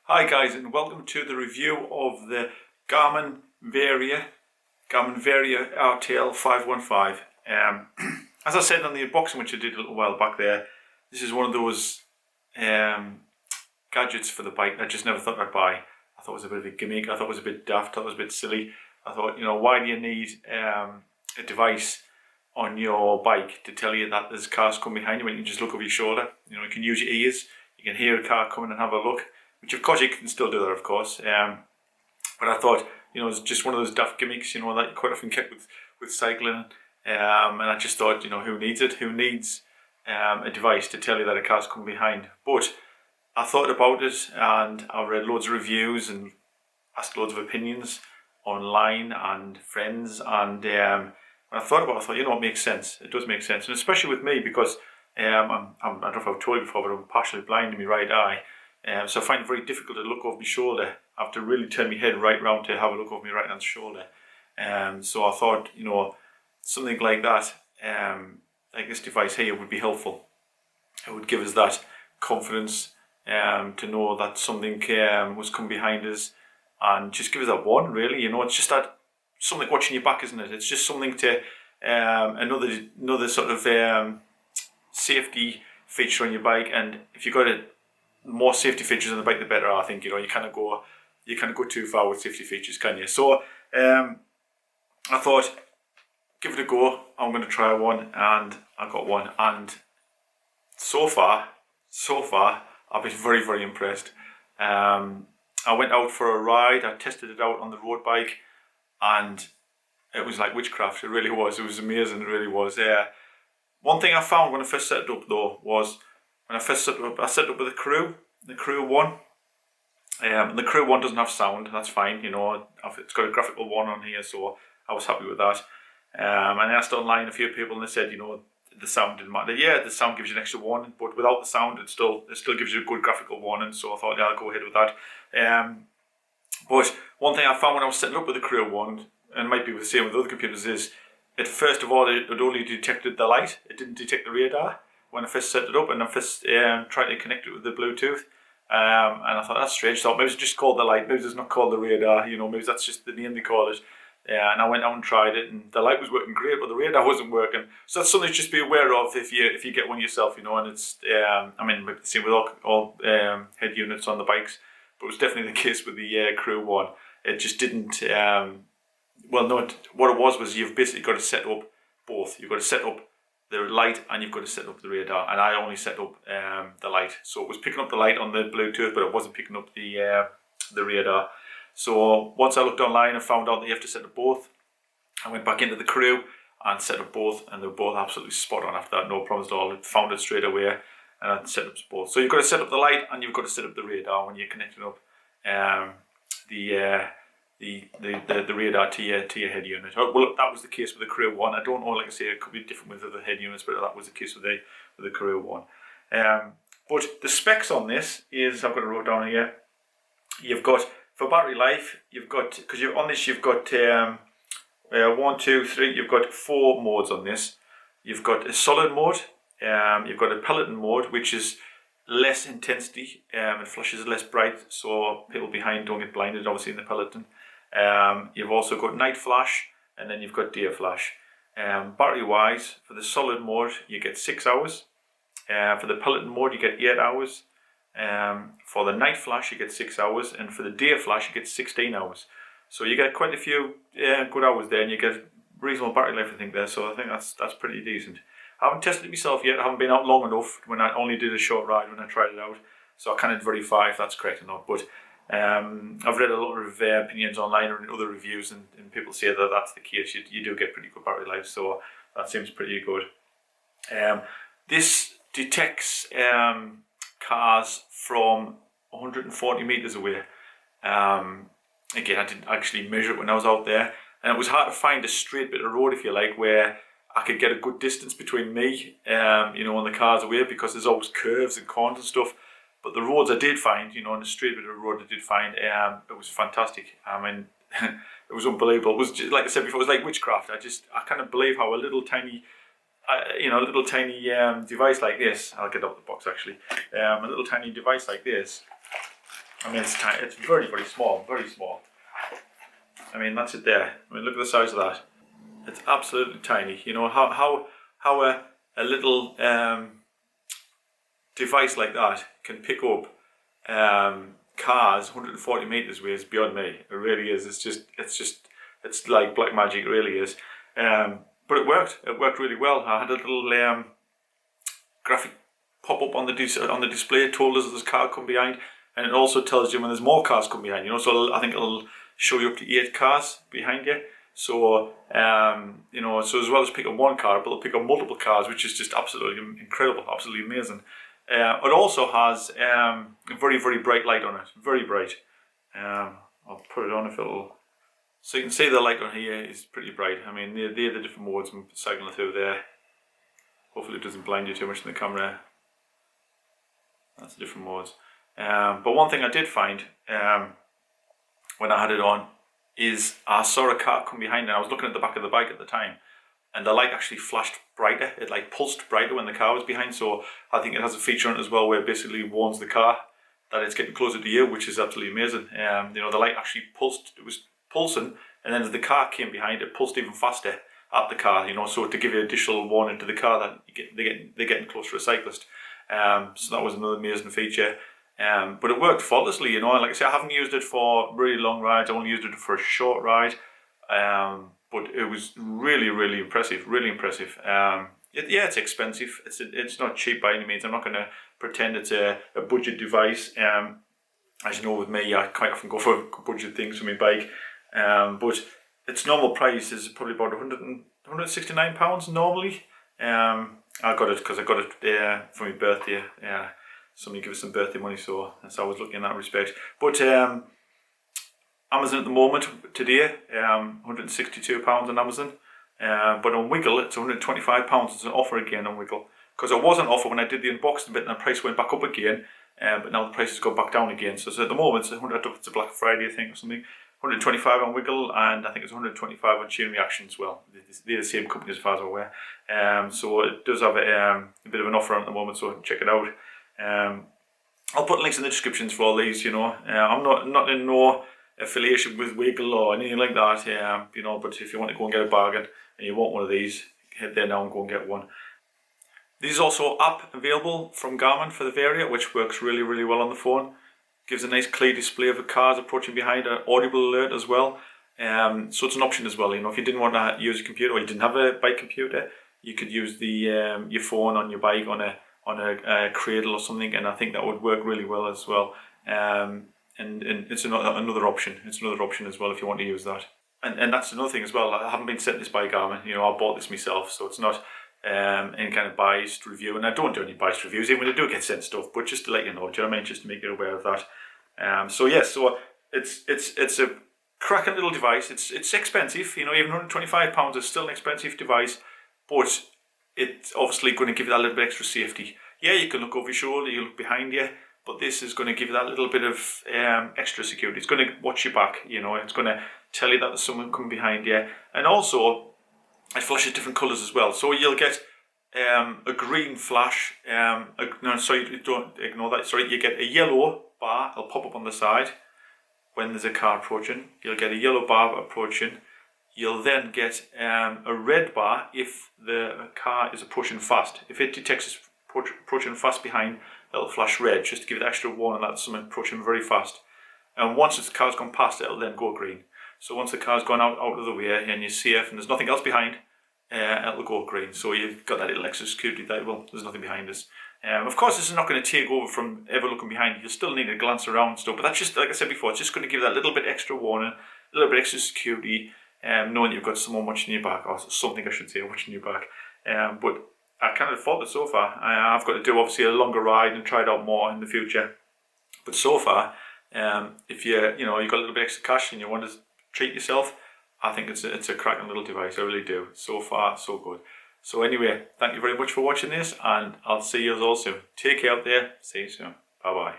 Hi guys, and welcome to the review of the Garmin Varia RTL515. As I said on the unboxing which I did a little while back there, this is one of those gadgets for the bike I just never thought I'd buy. I thought it was a bit of a gimmick, I thought it was a bit daft, I thought it was a bit silly. I thought, why do you need a device on your bike to tell you that there's cars coming behind you when you can just look over your shoulder? You can use your ears, you can hear a car coming and have a look. Which of course you can still do that, of course. But I thought, it's just one of those daft gimmicks, that you quite often get with cycling. And I just thought, who needs it? Who needs a device to tell you that a car's coming behind? But I thought about it, and I read loads of reviews and asked loads of opinions online and friends. And when I thought about it, I thought, it makes sense. It does make sense, and especially with me because I don't know if I've told you before, but I'm partially blind in my right eye. So I find it very difficult to look over my shoulder. I have to really turn my head right round to have a look over my right hand shoulder. So I thought, something like that, like this device here, would be helpful. It would give us that confidence to know that something was coming behind us, and just give us that one. Really, it's just that something watching your back, isn't it? It's just something to another sort of safety feature on your bike. And if you've got it, more safety features on the bike, the better. I think you kind of go too far with safety features, can you? So I thought, give it a go. I'm going to try one, and I got one, and so far I've been very, very impressed. I went out for a ride. I tested it out on the road bike, and it was like witchcraft. It really was. It was amazing. It really was. One thing I found when I first set it up though was, when I first set it up, with the Crew one. And the Crew one doesn't have sound. That's fine. It's got a graphical one on here, so I was happy with that. And I asked online a few people, and they said, the sound didn't matter. Yeah, the sound gives you an extra one, but without the sound, it still gives you a good graphical one. And so I thought, yeah, I'll go ahead with that. But one thing I found when I was setting up with the Crew one, and it might be the same with other computers, is first of all, it only detected the light. It didn't detect the radar when I first set it up, and I first tried to connect it with the Bluetooth. And I thought, that's strange. So maybe it's just called the light. Maybe it's not called the radar. Maybe that's just the name they call it. And I went out and tried it, and the light was working great, but the radar wasn't working. So that's something to just be aware of if you get one yourself. And it's same with all head units on the bikes, but it was definitely the case with the Crew one. It just didn't. What it was you've basically got to set up both. You've got to set up the light, and you've got to set up the radar, and I only set up the light, so it was picking up the light on the Bluetooth, but it wasn't picking up the radar. So once I looked online and found out that you have to set up both, I went back into the Crew and set up both, and they were both absolutely spot on after that. No problems at all. I found it straight away, and I set up both. So you've got to set up the light, and you've got to set up the radar when you're connecting up the radar to your head unit. Well, that was the case with the Crew one. I don't know, like I say, it could be different with other head units, but that was the case with the Crew one. But the specs on this is, I've got it wrote down here. You've got, for battery life, you've got 1, 2, 3. You've got 4 modes on this. You've got a solid mode. You've got a peloton mode, which is less intensity. It flashes less bright, so people behind don't get blinded, obviously, in the peloton. You've also got night flash, and then you've got day flash. Battery wise, for the solid mode you get 6 hours. For the peloton mode you get 8 hours. For the night flash you get 6 hours, and for the day flash you get 16 hours. So you get quite a few good hours there, and you get reasonable battery life, I think, there. So I think that's pretty decent. I haven't tested it myself yet. I haven't been out long enough. When I only did a short ride when I tried it out, so I can't verify if that's correct or not. But I've read a lot of opinions online or in other reviews, and people say that that's the case. You do get pretty good battery life, so that seems pretty good. This detects cars from 140 meters away. Again, I didn't actually measure it when I was out there, and it was hard to find a straight bit of road, if you like, where I could get a good distance between me, and the cars away, because there's always curves and corners and stuff. But the roads I did find, on the straight bit of road I did find, it was fantastic. I mean, it was unbelievable. It was just, like I said before, it was like witchcraft. I can't believe how a little tiny device like this, I'll get out the box actually, a little tiny device like this I mean, it's tiny, it's very, very small, very small. I mean, that's it there. I mean, look at the size of that. It's absolutely tiny. You know, how a little device like that can pick up cars 140 meters away is beyond me. It really is. It's like black magic. It really is. But it worked. It worked really well. I had a little graphic pop up on the display. It told us that there's a car come behind, and it also tells you when there's more cars come behind. You know, so I think it'll show you up to 8 cars behind you. So you know, so as well as pick up one car, but it'll pick up multiple cars, which is just absolutely incredible, absolutely amazing. It also has a very, very bright light on it, very bright. I'll put it on if it'll. So you can see the light on here is pretty bright. I mean, they're the different modes I'm cycling through there. Hopefully it doesn't blind you too much in the camera. That's the different modes. But one thing I did find when I had it on is I saw a car come behind, and I was looking at the back of the bike at the time, and the light actually flashed brighter. It like pulsed brighter when the car was behind. So I think it has a feature on it as well where it basically warns the car that it's getting closer to you, which is absolutely amazing. You know, the light actually pulsed. It was pulsing, and then as the car came behind, it pulsed even faster at the car. You know, so to give you additional warning to the car that they're getting close to a cyclist. So that was another amazing feature. But it worked faultlessly. You know, like I say, I haven't used it for really long rides. I only used it for a short ride. But it was really, really impressive. Really impressive. Yeah, it's expensive. It's not cheap by any means. I'm not going to pretend it's a budget device. As you know, with me, I quite often go for budget things for my bike. But its normal price is probably about £169 normally. I got it because I got it for my birthday. Yeah, somebody gave us some birthday money, so I was looking in that respect. But Amazon at the moment today, £162 on Amazon. But on Wiggle, it's £125. It's an offer again on Wiggle, because it was an offer when I did the unboxing bit, and the price went back up again. But now the price has gone back down again. So at the moment, it's a Black Friday, I think, or something. 125 on Wiggle, and I think it's 125 on Chain Reaction as well. They're the same company as far as I'm aware. So it does have a bit of an offer on at the moment, so check it out. I'll put links in the descriptions for all these. You know, I'm not in no affiliation with Wiggle or anything like that. You know, but if you want to go and get a bargain and you want one of these, head there now and go and get one. There's also app available from Garmin for the Varia, which works really, really well on the phone. Gives a nice clear display of the cars approaching behind, an audible alert as well. So it's an option as well. You know, if you didn't want to use a computer, or you didn't have a bike computer, you could use the your phone on your bike on a cradle or something, and I think that would work really well as well. And it's another option. It's another option as well if you want to use that. And that's another thing as well. I haven't been sent this by Garmin. You know, I bought this myself, so it's not any kind of biased review, and I don't do any biased reviews even when I do get sent stuff, but just to let you know, do you know what I mean, just to make you aware of that. So yes, so it's a cracking little device. It's expensive, you know, even £125 is still an expensive device, but it's obviously going to give you that little bit extra safety. Yeah, you can look over your shoulder, you look behind you, but this is going to give you that little bit of extra security. It's going to watch your back, you know, it's going to tell you that there's someone coming behind you, and also it flashes different colours as well. So you'll get a green flash. No, sorry, don't ignore that. Sorry, you get a yellow bar. It'll pop up on the side when there's a car approaching. You'll get a yellow bar approaching. You'll then get a red bar if the car is approaching fast. If it detects it's approaching fast behind, it'll flash red just to give it extra warning that someone approaching very fast. And once the car's gone past, it'll then go green. So once the car's gone out of the way and you're safe and there's nothing else behind, it'll go green. So you've got that little extra security that, well, there's nothing behind us. Of course, this is not going to take over from ever looking behind you. You'll still need to glance around and stuff, but that's just, like I said before, it's just going to give that little bit extra warning, a little bit extra security, knowing that you've got someone watching your back, or something I should say, watching your back. But I kind of thought that so far. I've got to do obviously a longer ride and try it out more in the future. But so far, if you've got a little bit extra cash and you want to treat yourself, I think it's a cracking little device. I really do. So far, so good. So anyway, thank you very much for watching this, and I'll see you all soon. Take care out there. See you soon. Bye bye.